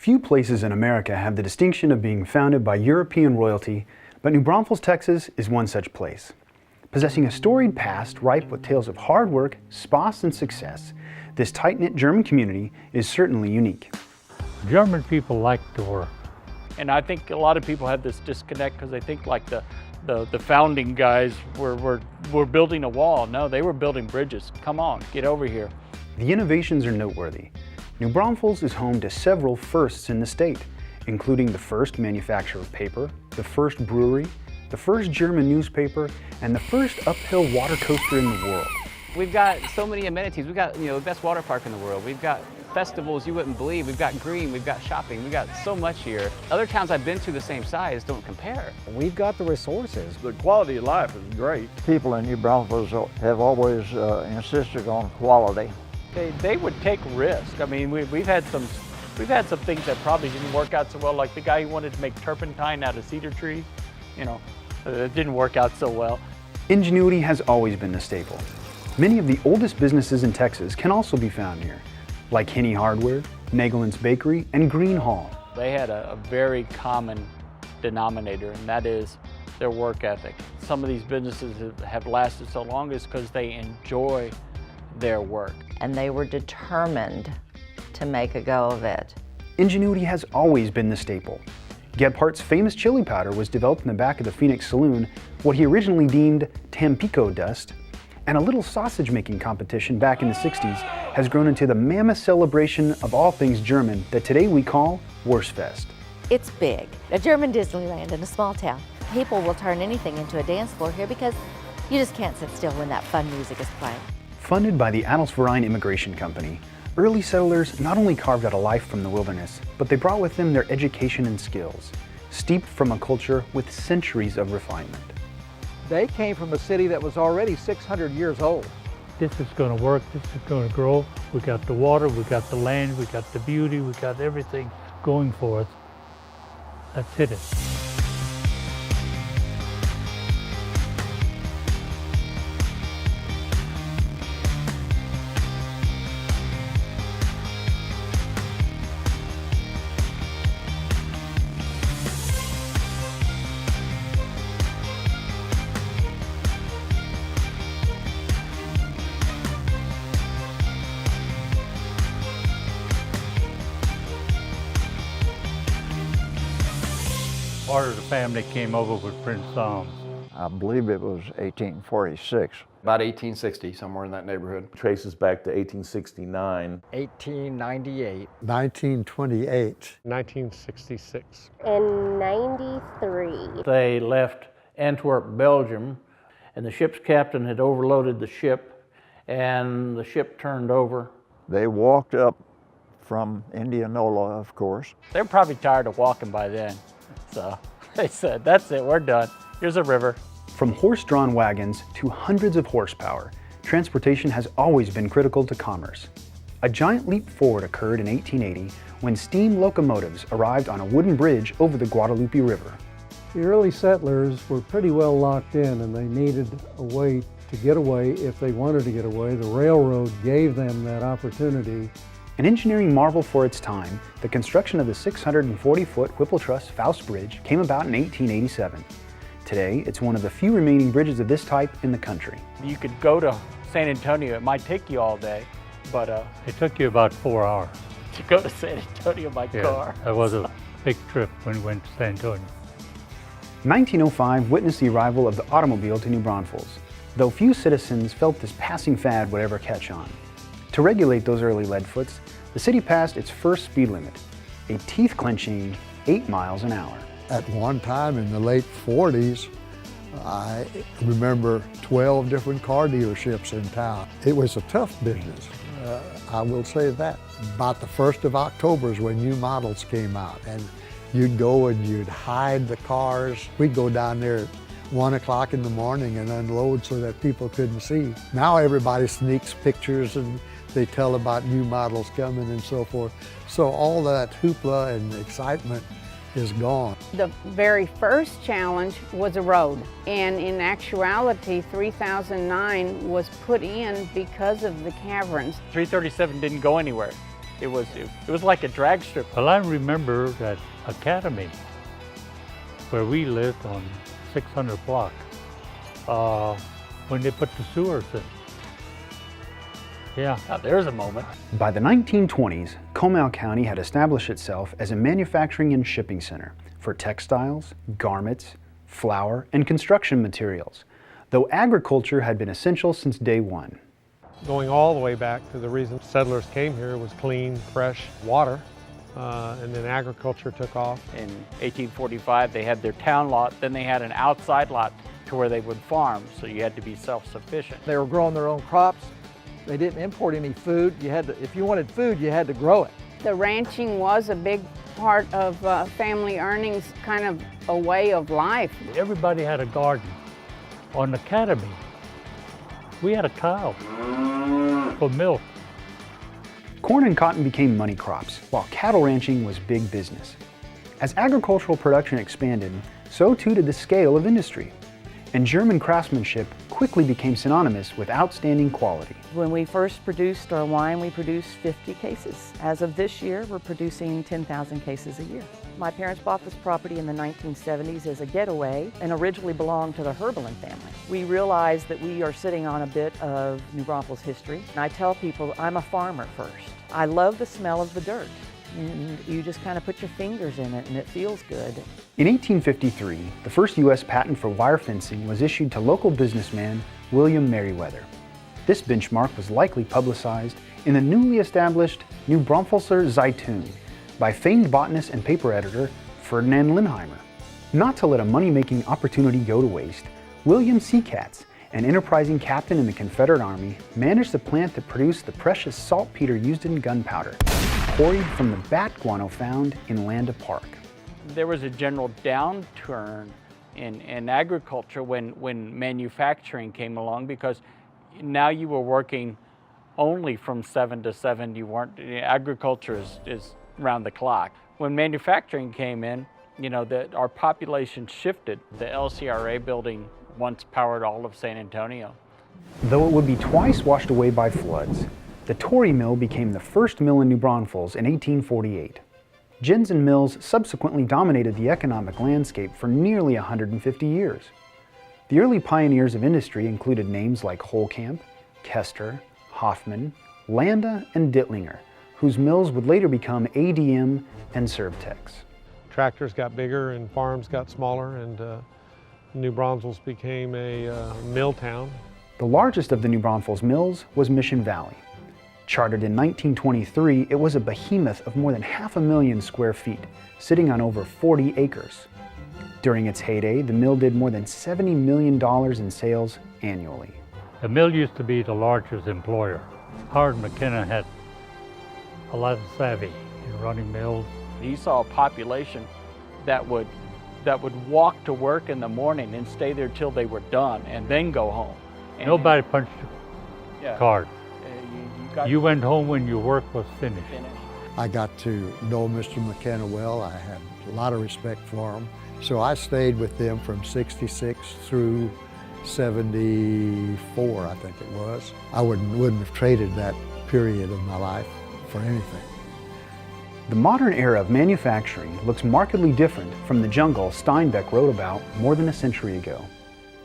Few places in America have the distinction of being founded by European royalty, but New Braunfels, Texas is one such place. Possessing a storied past ripe with tales of hard work, sposs, and success, this tight-knit German community is certainly unique. German people like to work. And I think a lot of people have this disconnect because they think like the founding guys were building a wall. No, they were building bridges. Come on, get over here. The innovations are noteworthy. New Braunfels is home to several firsts in the state, including the first manufacturer of paper, the first brewery, the first German newspaper, and the first uphill water coaster in the world. We've got so many amenities. We've got, the best water park in the world. We've got festivals you wouldn't believe. We've got green, we've got shopping, we've got so much here. Other towns I've been to the same size don't compare. We've got the resources. The quality of life is great. People in New Braunfels have always insisted on quality. They would take risk. I mean, we've had some things that probably didn't work out so well, like the guy who wanted to make turpentine out of cedar trees. It didn't work out so well. Ingenuity has always been the staple. Many of the oldest businesses in Texas can also be found here, like Henny Hardware, Nagelin's Bakery, and Green Hall. They had a very common denominator, and that is their work ethic. Some of these businesses have lasted so long is because they enjoy their work. And they were determined to make a go of it. Ingenuity has always been the staple. Gebhardt's famous chili powder was developed in the back of the Phoenix Saloon, what he originally deemed Tampico dust, and a little sausage-making competition back in the 60s has grown into the mammoth celebration of all things German that today we call Wurstfest. It's big. A German Disneyland in a small town. People will turn anything into a dance floor here because you just can't sit still when that fun music is playing. Funded by the Adelsverein Immigration Company, early settlers not only carved out a life from the wilderness, but they brought with them their education and skills, steeped from a culture with centuries of refinement. They came from a city that was already 600 years old. This is going to work, this is going to grow. We got the water, we got the land, we got the beauty, we got everything going for us. Let's hit it. Part of the family came over with Prince Psalms. I believe it was 1846. About 1860, somewhere in that neighborhood. Traces back to 1869. 1898. 1928. 1966. In 93. They left Antwerp, Belgium, and the ship's captain had overloaded the ship, and the ship turned over. They walked up from Indianola, of course. They're probably tired of walking by then. So they said, that's it, we're done. Here's a river. From horse-drawn wagons to hundreds of horsepower, transportation has always been critical to commerce. A giant leap forward occurred in 1880 when steam locomotives arrived on a wooden bridge over the Guadalupe River. The early settlers were pretty well locked in and they needed a way to get away if they wanted to get away. The railroad gave them that opportunity. An engineering marvel for its time, the construction of the 640-foot Whipple Truss Faust Bridge came about in 1887. Today, it's one of the few remaining bridges of this type in the country. You could go to San Antonio, it might take you all day, but it took you about 4 hours. To go to San Antonio by car. That was a big trip when we went to San Antonio. 1905 witnessed the arrival of the automobile to New Braunfels, though few citizens felt this passing fad would ever catch on. To regulate those early leadfoots, the city passed its first speed limit, a teeth-clenching 8 miles an hour. At one time in the late 40s, I remember 12 different car dealerships in town. It was a tough business, I will say that. About the 1st of October is when new models came out, and you'd go and you'd hide the cars. We'd go down there at 1 o'clock in the morning and unload so that people couldn't see. Now everybody sneaks pictures and they tell about new models coming and so forth. So all that hoopla and excitement is gone. The very first challenge was a road, and in actuality 3009 was put in because of the caverns. 337 didn't go anywhere. It was like a drag strip. Well, I remember that academy where we lived on 600 block when they put the sewers in. Yeah. Now, there's a moment. By the 1920s, Comal County had established itself as a manufacturing and shipping center for textiles, garments, flour, and construction materials, though agriculture had been essential since day one. Going all the way back to the reason settlers came here was clean, fresh water, and then agriculture took off. In 1845, they had their town lot, then they had an outside lot to where they would farm, so you had to be self-sufficient. They were growing their own crops. They didn't import any food. You had to, if you wanted food, you had to grow it. The ranching was a big part of family earnings, kind of a way of life. Everybody had a garden. On Academy, we had a cow for milk. Corn and cotton became money crops, while cattle ranching was big business. As agricultural production expanded, so too did the scale of industry, and German craftsmanship quickly became synonymous with outstanding quality. When we first produced our wine, we produced 50 cases. As of this year, we're producing 10,000 cases a year. My parents bought this property in the 1970s as a getaway and originally belonged to the Herberlin family. We realized that we are sitting on a bit of New Braunfels history. And I tell people I'm a farmer first. I love the smell of the dirt. And you just kind of put your fingers in it and it feels good. In 1853, the first U.S. patent for wire fencing was issued to local businessman William Merriweather. This benchmark was likely publicized in the newly established New Braunfelser Zeitung by famed botanist and paper editor Ferdinand Linheimer. Not to let a money-making opportunity go to waste, William Seacatz, an enterprising captain in the Confederate Army, managed the plant that produced the precious saltpeter used in gunpowder, quarried from the bat guano found in Landa Park. There was a general downturn in agriculture when manufacturing came along, because now you were working only from 7 to 7. You weren't, agriculture is round the clock. When manufacturing came in, you know, our population shifted. The LCRA building once powered all of San Antonio. Though it would be twice washed away by floods, the Torrey Mill became the first mill in New Braunfels in 1848. Jensen Mills subsequently dominated the economic landscape for nearly 150 years. The early pioneers of industry included names like Holkamp, Kester, Hoffman, Landa, and Dittlinger, whose mills would later become ADM and Servtex. Tractors got bigger and farms got smaller, and New Braunfels became a mill town. The largest of the New Braunfels mills was Mission Valley. Chartered in 1923, it was a behemoth of more than 500,000 square feet, sitting on over 40 acres. During its heyday, the mill did more than $70 million in sales annually. The mill used to be the largest employer. Howard McKenna had a lot of savvy in running mills. He saw a population that would walk to work in the morning and stay there till they were done and then go home. And nobody punched a card. You went home when your work was finished. I got to know Mr. McKenna well. I had a lot of respect for him. So I stayed with them from 66 through 74, I think it was. I wouldn't have traded that period of my life for anything. The modern era of manufacturing looks markedly different from the jungle Steinbeck wrote about more than a century ago.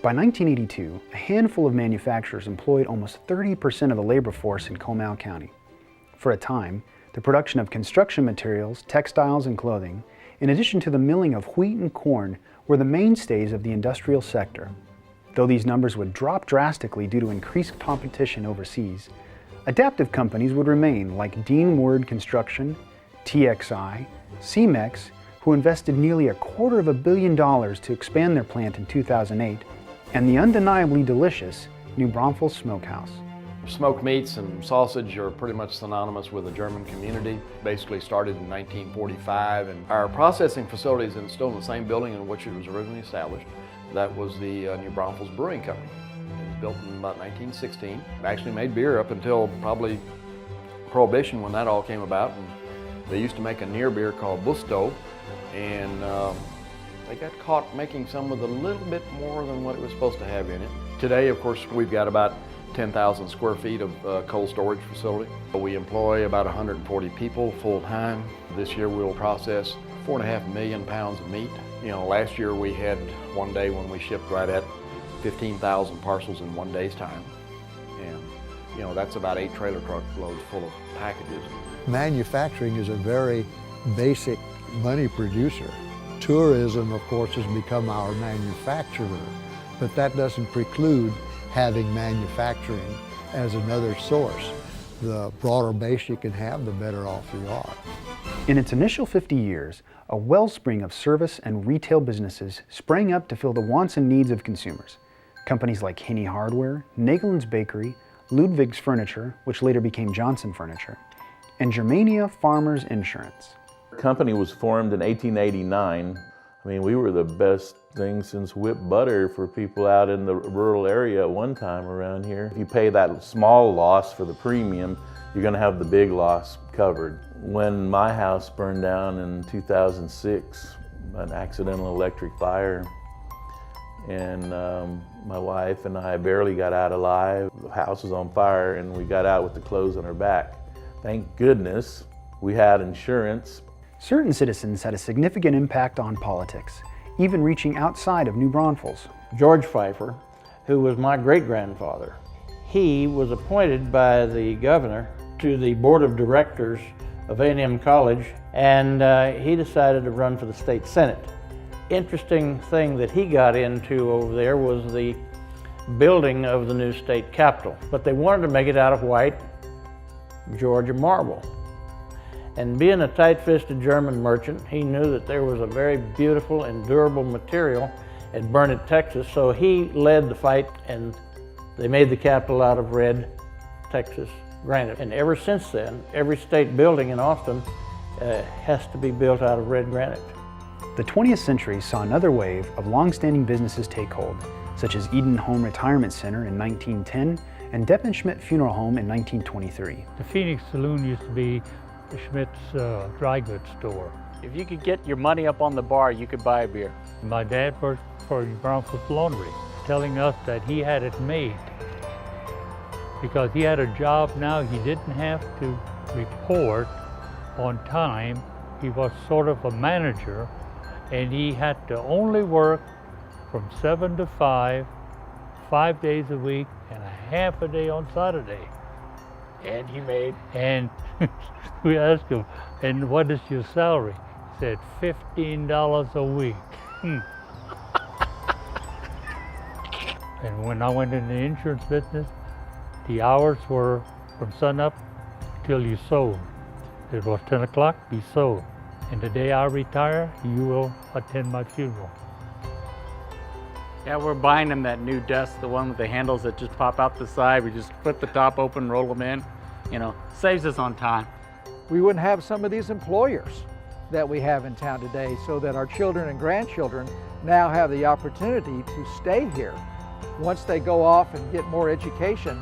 By 1982, a handful of manufacturers employed almost 30% of the labor force in Comal County. For a time, the production of construction materials, textiles, and clothing, in addition to the milling of wheat and corn, were the mainstays of the industrial sector. Though these numbers would drop drastically due to increased competition overseas, adaptive companies would remain, like Dean Word Construction, TXI, Cemex, who invested nearly $250 million to expand their plant in 2008, and the undeniably delicious New Braunfels Smokehouse. Smoked meats and sausage are pretty much synonymous with the German community. Basically started in 1945, and our processing facility is still in the same building in which it was originally established. That was the New Braunfels Brewing Company. It was built in about 1916. Actually made beer up until probably Prohibition, when that all came about. And they used to make a near beer called Busto, and they got caught making some with a little bit more than what it was supposed to have in it. Today, of course, we've got about 10,000 square feet of cold storage facility. We employ about 140 people full-time. This year we'll process 4.5 million pounds of meat. You know, last year we had one day when we shipped right at 15,000 parcels in one day's time. And, you know, that's about 8 trailer truck loads full of packages. Manufacturing is a very basic money producer. Tourism, of course, has become our manufacturer, but that doesn't preclude having manufacturing as another source. The broader base you can have, the better off you are. In its initial 50 years, a wellspring of service and retail businesses sprang up to fill the wants and needs of consumers. Companies like Henny Hardware, Nagelin's Bakery, Ludwig's Furniture, which later became Johnson Furniture, and Germania Farmers Insurance. The company was formed in 1889. I mean, we were the best thing since whipped butter for people out in the rural area at one time around here. If you pay that small loss for the premium, you're going to have the big loss covered. When my house burned down in 2006, an accidental electric fire, and my wife and I barely got out alive. The house was on fire and we got out with the clothes on our back. Thank goodness we had insurance. Certain citizens had a significant impact on politics, even reaching outside of New Braunfels. George Pfeiffer, who was my great-grandfather, he was appointed by the governor to the board of directors of A&M College, and he decided to run for the state senate. Interesting thing that he got into over there was the building of the new state capitol, but they wanted to make it out of white Georgia marble. And being a tight-fisted German merchant, he knew that there was a very beautiful and durable material at Burnet, Texas, so he led the fight and they made the Capitol out of red Texas granite. And ever since then, every state building in Austin has to be built out of red granite. The 20th century saw another wave of long-standing businesses take hold, such as Eden Home Retirement Center in 1910 and Deppenschmidt Funeral Home in 1923. The Phoenix Saloon used to be Schmidt's dry goods store. If you could get your money up on the bar, you could buy a beer. My dad worked for Braunfels Laundry, telling us that he had it made because he had a job now. He didn't have to report on time. He was sort of a manager, and he had to only work from 7 to 5, 5 days a week, and a half a day on Saturday. And he made? And we asked him, and what is your salary? He said, $15 a week. And when I went in the insurance business, the hours were from sunup till you sold. It was 10 o'clock, you sold. And the day I retire, you will attend my funeral. Yeah, we're buying them that new desk, the one with the handles that just pop out the side. We just flip the top open, roll them in. You know, saves us on time. We wouldn't have some of these employers that we have in town today, so that our children and grandchildren now have the opportunity to stay here. Once they go off and get more education,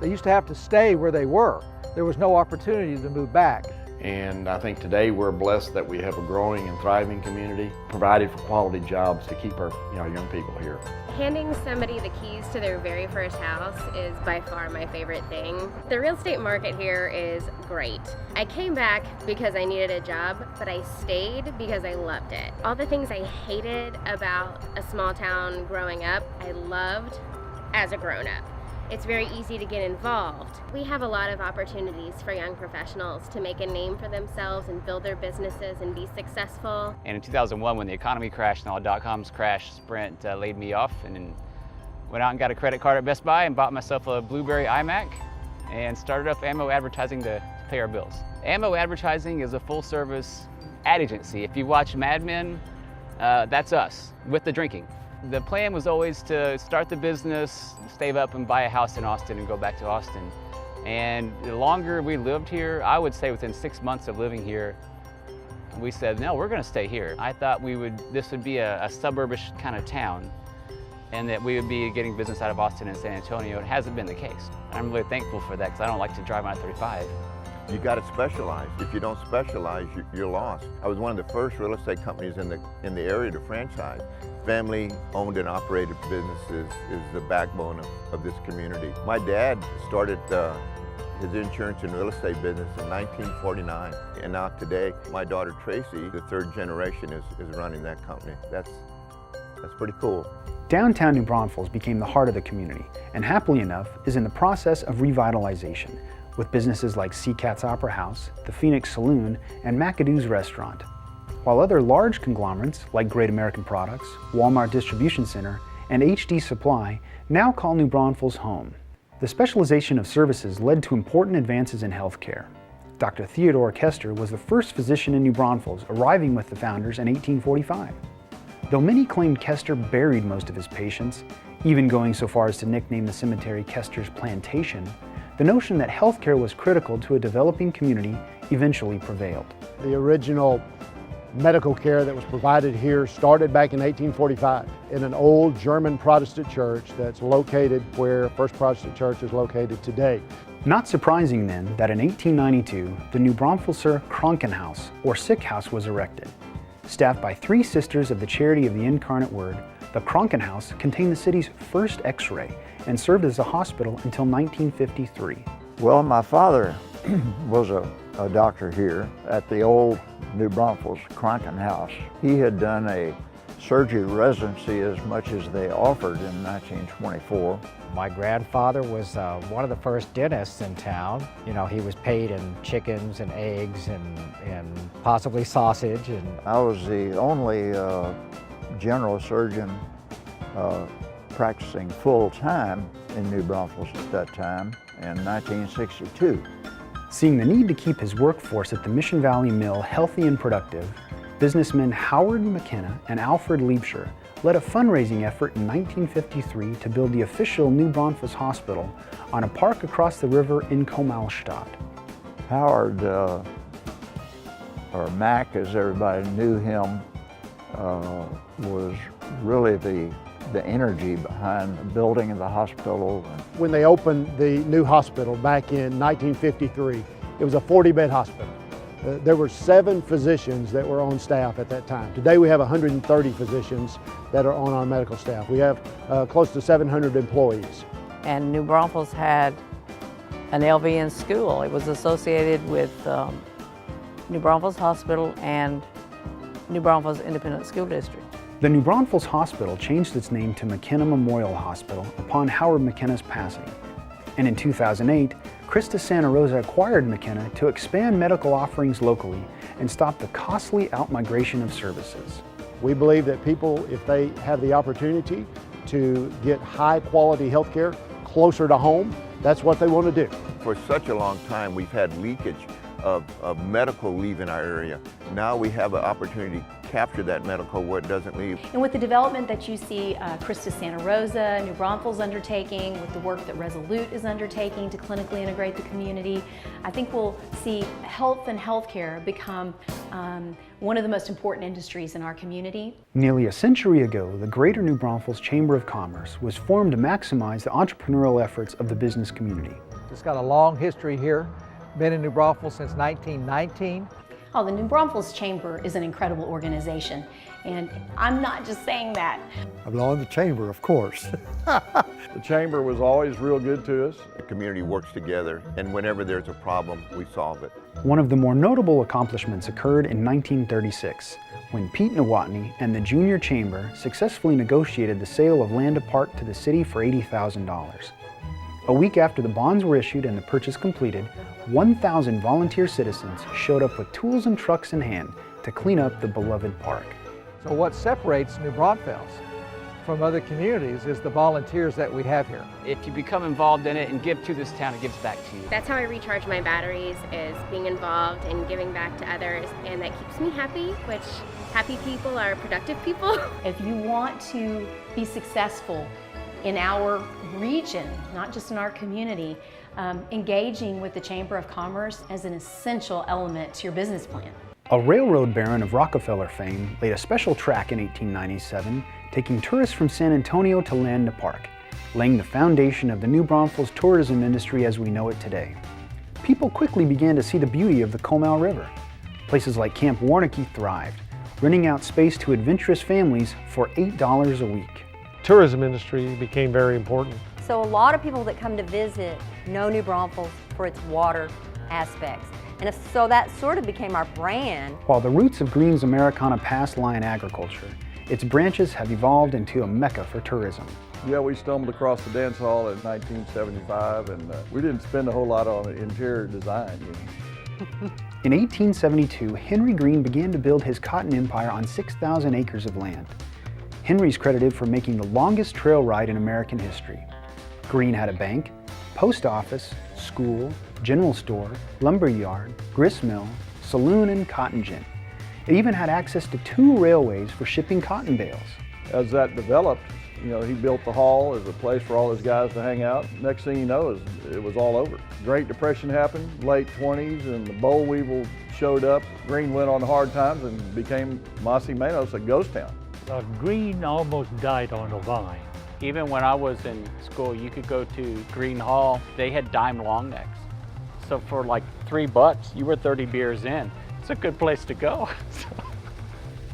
they used to have to stay where they were. There was no opportunity to move back. And I think today we're blessed that we have a growing and thriving community, provided for quality jobs to keep our young people here. Handing somebody the keys to their very first house is by far my favorite thing. The real estate market here is great. I came back because I needed a job, but I stayed because I loved it. All the things I hated about a small town growing up, I loved as a grown-up. It's very easy to get involved. We have a lot of opportunities for young professionals to make a name for themselves and build their businesses and be successful. And in 2001, when the economy crashed and all dot-coms crashed, Sprint laid me off, and then went out and got a credit card at Best Buy and bought myself a Blueberry iMac and started up Ammo Advertising to pay our bills. Ammo Advertising is a full-service ad agency. If you watch Mad Men, that's us, with the drinking. The plan was always to start the business, save up and buy a house in Austin and go back to Austin. And the longer we lived here, I would say within 6 months of living here, we said, no, we're gonna stay here. I thought this would be a suburbish kind of town, and that we would be getting business out of Austin and San Antonio. It hasn't been the case. I'm really thankful for that, because I don't like to drive on I-35. You got to specialize. If you don't specialize, you're lost. I was one of the first real estate companies in the area to franchise. Family-owned and operated businesses is the backbone of this community. My dad started his insurance and real estate business in 1949, and now today, my daughter Tracy, the third generation, is running that company. That's pretty cool. Downtown New Braunfels became the heart of the community, and happily enough, is in the process of revitalization, with businesses like Seacat's Opera House, the Phoenix Saloon, and McAdoo's Restaurant. While other large conglomerates like Great American Products, Walmart Distribution Center, and HD Supply now call New Braunfels home. The specialization of services led to important advances in healthcare. Dr. Theodore Kester was the first physician in New Braunfels, arriving with the founders in 1845. Though many claimed Kester buried most of his patients, even going so far as to nickname the cemetery Kester's Plantation, the notion that healthcare was critical to a developing community eventually prevailed. The original medical care that was provided here started back in 1845 in an old German Protestant church that's located where First Protestant Church is located today. Not surprising then that in 1892, the New Braunfelser Krankenhaus, or sick house, was erected. Staffed by 3 sisters of the Charity of the Incarnate Word, the Krankenhaus contained the city's first X-ray and served as a hospital until 1953. Well, my father was a doctor here at the old New Braunfels Krankenhaus. He had done a surgery residency as much as they offered in 1924. My grandfather was one of the first dentists in town. You know, he was paid in chickens and eggs and possibly sausage. And I was the only general surgeon practicing full-time in New Braunfels at that time in 1962. Seeing the need to keep his workforce at the Mission Valley Mill healthy and productive, businessmen Howard McKenna and Alfred Liebscher led a fundraising effort in 1953 to build the official New Braunfels Hospital on a park across the river in Komalstadt. Howard, or Mac as everybody knew him, was really the energy behind the building of the hospital. When they opened the new hospital back in 1953, it was a 40-bed hospital. There were 7 physicians that were on staff at that time. Today we have 130 physicians that are on our medical staff. We have close to 700 employees. And New Braunfels had an LVN school. It was associated with New Braunfels Hospital and New Braunfels Independent School District. The New Braunfels Hospital changed its name to McKenna Memorial Hospital upon Howard McKenna's passing. And in 2008, Christa Santa Rosa acquired McKenna to expand medical offerings locally and stop the costly outmigration of services. We believe that people, if they have the opportunity to get high-quality health care closer to home, that's what they want to do. For such a long time, we've had leakage of medical leaving our area. Now we have an opportunity to capture that medical where it doesn't leave. And with the development that you see Christa Santa Rosa, New Braunfels undertaking, with the work that Resolute is undertaking to clinically integrate the community, I think we'll see health and healthcare become one of the most important industries in our community. Nearly a century ago, the Greater New Braunfels Chamber of Commerce was formed to maximize the entrepreneurial efforts of the business community. It's got a long history here. Been in New Braunfels since 1919. Oh, the New Braunfels Chamber is an incredible organization, and I'm not just saying that. I belong to the Chamber, of course. The Chamber was always real good to us. The community works together, and whenever there's a problem, we solve it. One of the more notable accomplishments occurred in 1936, when Pete Nowotny and the Junior Chamber successfully negotiated the sale of Land Park to the city for $80,000. A week after the bonds were issued and the purchase completed, 1,000 volunteer citizens showed up with tools and trucks in hand to clean up the beloved park. So what separates New Braunfels from other communities is the volunteers that we have here. If you become involved in it and give to this town, it gives back to you. That's how I recharge my batteries, is being involved and giving back to others, and that keeps me happy, which happy people are productive people. If you want to be successful in our region, not just in our community, engaging with the Chamber of Commerce as an essential element to your business plan. A railroad baron of Rockefeller fame laid a special track in 1897, taking tourists from San Antonio to Land Park, laying the foundation of the New Braunfels tourism industry as we know it today. people quickly began to see the beauty of the Comal River. Places like Camp Warnicki thrived, renting out space to adventurous families for $8 a week. Tourism industry became very important. So a lot of people that come to visit know New Braunfels for its water aspects. And so that sort of became our brand. While the roots of Green's Americana Pass lie in agriculture, its branches have evolved into a mecca for tourism. Yeah, we stumbled across the dance hall in 1975, and we didn't spend a whole lot on interior design. In 1872, Henry Green began to build his cotton empire on 6,000 acres of land. Henry's credited for making the longest trail ride in American history. Green had a bank, post office, school, general store, lumber yard, grist mill, saloon, and cotton gin. It even had access to 2 railways for shipping cotton bales. As that developed, he built the hall as a place for all his guys to hang out. Next thing you know, it was all over. Great Depression happened, late 20s, and the boll weevil showed up. Green went on hard times and became Mossy Manos, a ghost town. Green almost died on the vine. Even when I was in school, you could go to Green Hall. They had dime long necks. So for like $3, you were 30 beers in. It's a good place to go.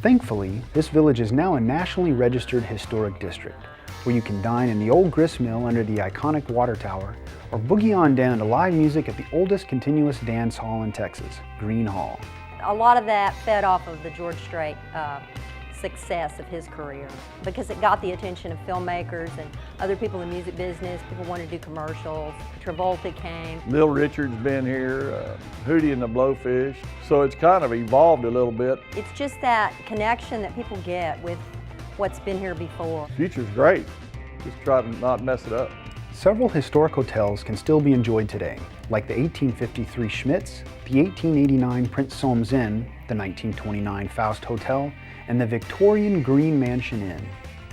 Thankfully, this village is now a nationally registered historic district, where you can dine in the old grist mill under the iconic water tower, or boogie on down to live music at the oldest continuous dance hall in Texas, Green Hall. A lot of that fed off of the George Strait success of his career, because it got the attention of filmmakers and other people in the music business. People wanted to do commercials. Travolta came. Little Richard's been here, Hootie and the Blowfish. So it's kind of evolved a little bit. It's just that connection that people get with what's been here before. Future's great. Just try to not mess it up. Several historic hotels can still be enjoyed today, like the 1853 Schmitz, the 1889 Prince Solms Inn, the 1929 Faust Hotel, and the Victorian Green Mansion Inn.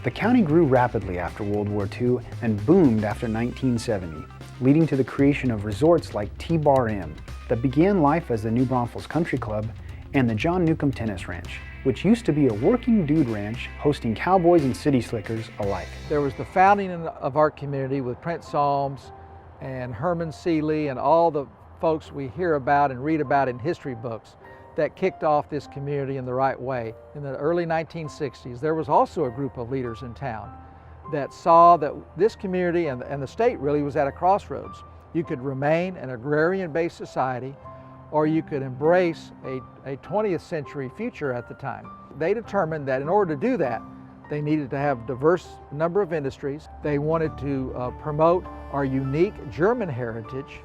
The county grew rapidly after World War II and boomed after 1970, leading to the creation of resorts like T-Bar M that began life as the New Braunfels Country Club and the John Newcomb Tennis Ranch, which used to be a working dude ranch hosting cowboys and city slickers alike. There was the founding of our community with Prince Solms and Herman Seeley and all the folks we hear about and read about in history books that kicked off this community in the right way. In the early 1960s, there was also a group of leaders in town that saw that this community and the state really was at a crossroads. You could remain an agrarian-based society, or you could embrace a 20th century future at the time. They determined that in order to do that, they needed to have a diverse number of industries. They wanted to promote our unique German heritage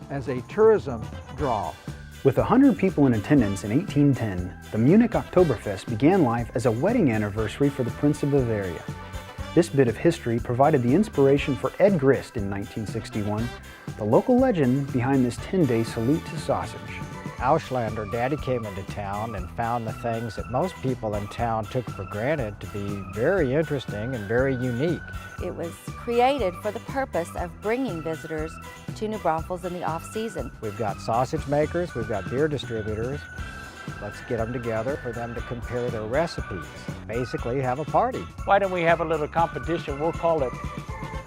as a tourism draw. With 100 people in attendance in 1810, the Munich Oktoberfest began life as a wedding anniversary for the Prince of Bavaria. This bit of history provided the inspiration for Ed Grist in 1961, the local legend behind this 10-day salute to sausage. Auslander, Daddy came into town and found the things that most people in town took for granted to be very interesting and very unique. It was created for the purpose of bringing visitors to New Braunfels in the off-season. We've got sausage makers, we've got beer distributors. Let's get them together for them to compare their recipes. Basically, have a party. Why don't we have a little competition? We'll call it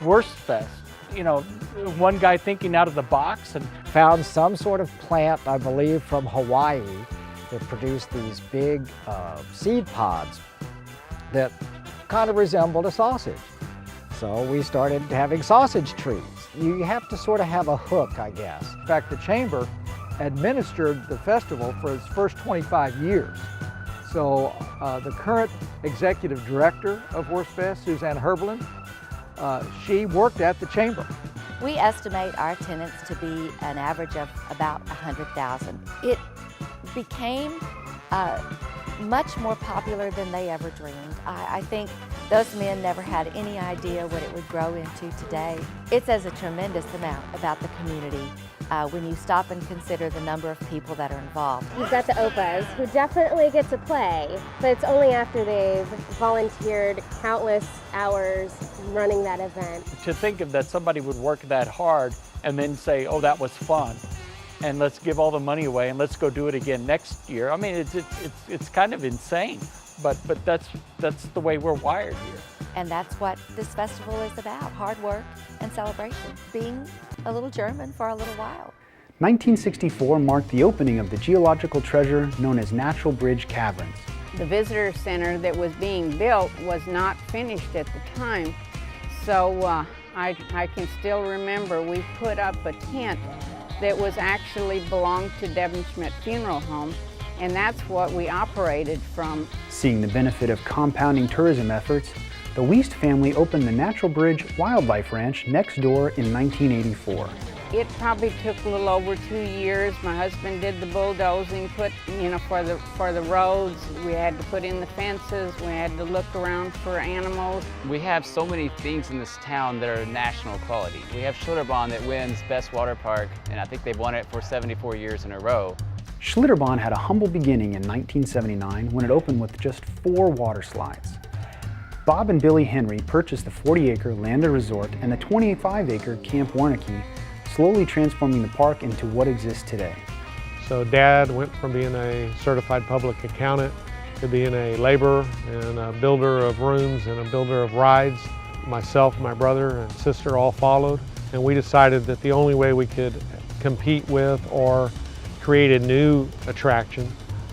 Wurstfest. You know, one guy thinking out of the box and found some sort of plant, I believe, from Hawaii that produced these big seed pods that kind of resembled a sausage. So we started having sausage trees. You have to sort of have a hook, I guess. In fact, the chamber administered the festival for its first 25 years. So the current executive director of Wurstfest, Suzanne Herbelin, she worked at the chamber. We estimate our attendance to be an average of about 100,000. It became much more popular than they ever dreamed. I think those men never had any idea what it would grow into today. It says a tremendous amount about the community when you stop and consider the number of people that are involved. You've got the Opas, who definitely get to play, but it's only after they've volunteered countless hours running that event. to think of that somebody would work that hard and then say, oh, that was fun, and let's give all the money away and let's go do it again next year. I mean, it's kind of insane, but that's the way we're wired here. And that's what this festival is about, hard work and celebration, being a little German for a little while. 1964 marked the opening of the geological treasure known as Natural Bridge Caverns. The visitor center that was being built was not finished at the time, so I can still remember we put up a tent that was actually belonged to Devon Schmidt Funeral Home, and that's what we operated from. Seeing the benefit of compounding tourism efforts, the Wiest family opened the Natural Bridge Wildlife Ranch next door in 1984. It probably took a little over 2 years. My husband did the bulldozing, for the roads. We had to put in the fences. We had to look around for animals. We have so many things in this town that are national quality. We have Schlitterbahn that wins Best Water Park, and I think they've won it for 74 years in a row. Schlitterbahn had a humble beginning in 1979 when it opened with just 4 water slides. Bob and Billy Henry purchased the 40-acre Lander Resort and the 25-acre Camp Warneke, slowly transforming the park into what exists today. So Dad went from being a certified public accountant to being a laborer and a builder of rooms and a builder of rides. Myself, my brother, and sister all followed, and we decided that the only way we could compete with or create a new attraction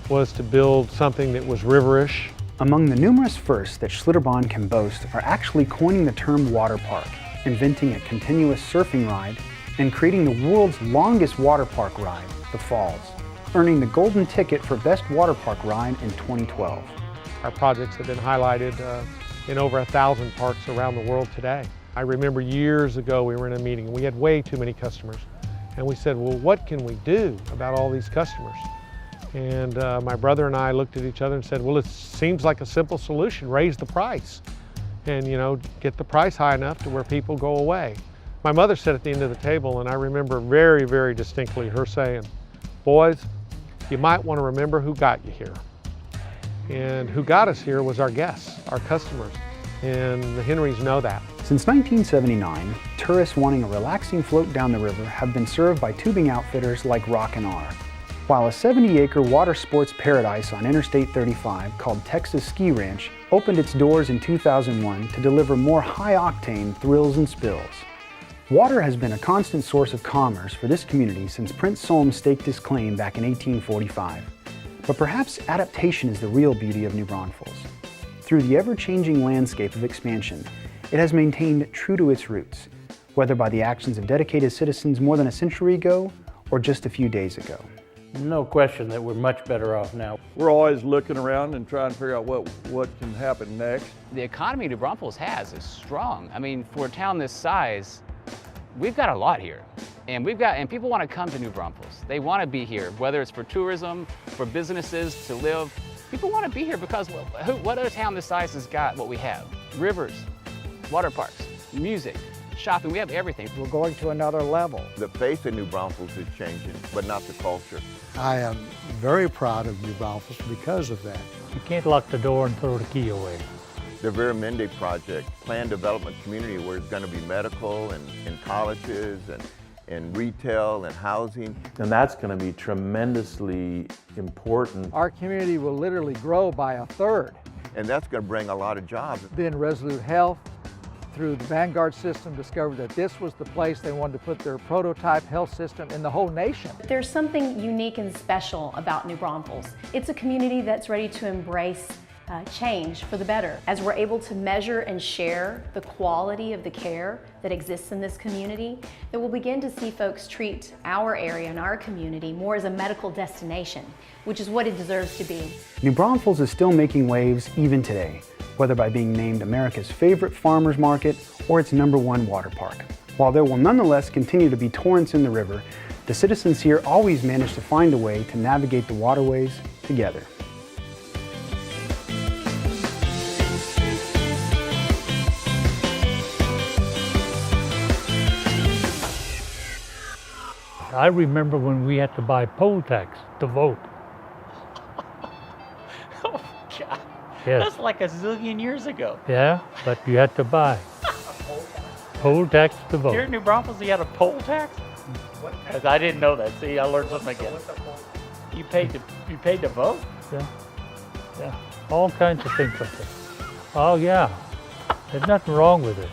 was to build something that was riverish. Among the numerous firsts that Schlitterbahn can boast are actually coining the term water park, inventing a continuous surfing ride, and creating the world's longest water park ride, the Falls, earning the golden ticket for Best Water Park Ride in 2012. Our projects have been highlighted in over 1,000 parks around the world today. I remember years ago we were in a meeting and we had way too many customers. And we said, well, what can we do about all these customers? And my brother and I looked at each other and said, well, it seems like a simple solution, raise the price. And get the price high enough to where people go away. My mother sat at the end of the table, and I remember very, very distinctly her saying, boys, you might want to remember who got you here. And who got us here was our guests, our customers, and the Henrys know that. Since 1979, tourists wanting a relaxing float down the river have been served by tubing outfitters like Rock and R. While a 70-acre water sports paradise on Interstate 35 called Texas Ski Ranch opened its doors in 2001 to deliver more high-octane thrills and spills. Water has been a constant source of commerce for this community since Prince Solms staked his claim back in 1845. But perhaps adaptation is the real beauty of New Braunfels. Through the ever-changing landscape of expansion, it has maintained true to its roots, whether by the actions of dedicated citizens more than a century ago or just a few days ago. No question that we're much better off now. We're always looking around and trying to figure out what can happen next. The economy New Braunfels has is strong. I mean, for a town this size, we've got a lot here. And people want to come to New Braunfels. They want to be here, whether it's for tourism, for businesses to live. People want to be here because what other town this size has got what we have? Rivers, water parks, music, shopping, we have everything. We're going to another level. The face of New Braunfels is changing, but not the culture. I am very proud of New Braunfels because of that. You can't lock the door and throw the key away. The Vera Mende project, planned development community where it's going to be medical and colleges and retail and housing. And that's going to be tremendously important. Our community will literally grow by 1/3. And that's going to bring a lot of jobs. Then Resolute Health, through the Vanguard system, discovered that this was the place they wanted to put their prototype health system in the whole nation. There's something unique and special about New Braunfels. It's a community that's ready to embrace change for the better. As we're able to measure and share the quality of the care that exists in this community, that we'll begin to see folks treat our area and our community more as a medical destination, which is what it deserves to be. New Braunfels is still making waves even today, whether by being named America's favorite farmers market or its #1 water park. While there will nonetheless continue to be torrents in the river, the citizens here always manage to find a way to navigate the waterways together. I remember when we had to buy poll tax to vote. Oh, God. Yes. That's like a zillion years ago. Yeah, but you had to buy. Poll tax to vote. Here in New Braunfels, you had a poll tax? Because I didn't know that. See, I learned something again. You paid to vote? Yeah. Yeah. All kinds of things like that. Oh, yeah. There's nothing wrong with it.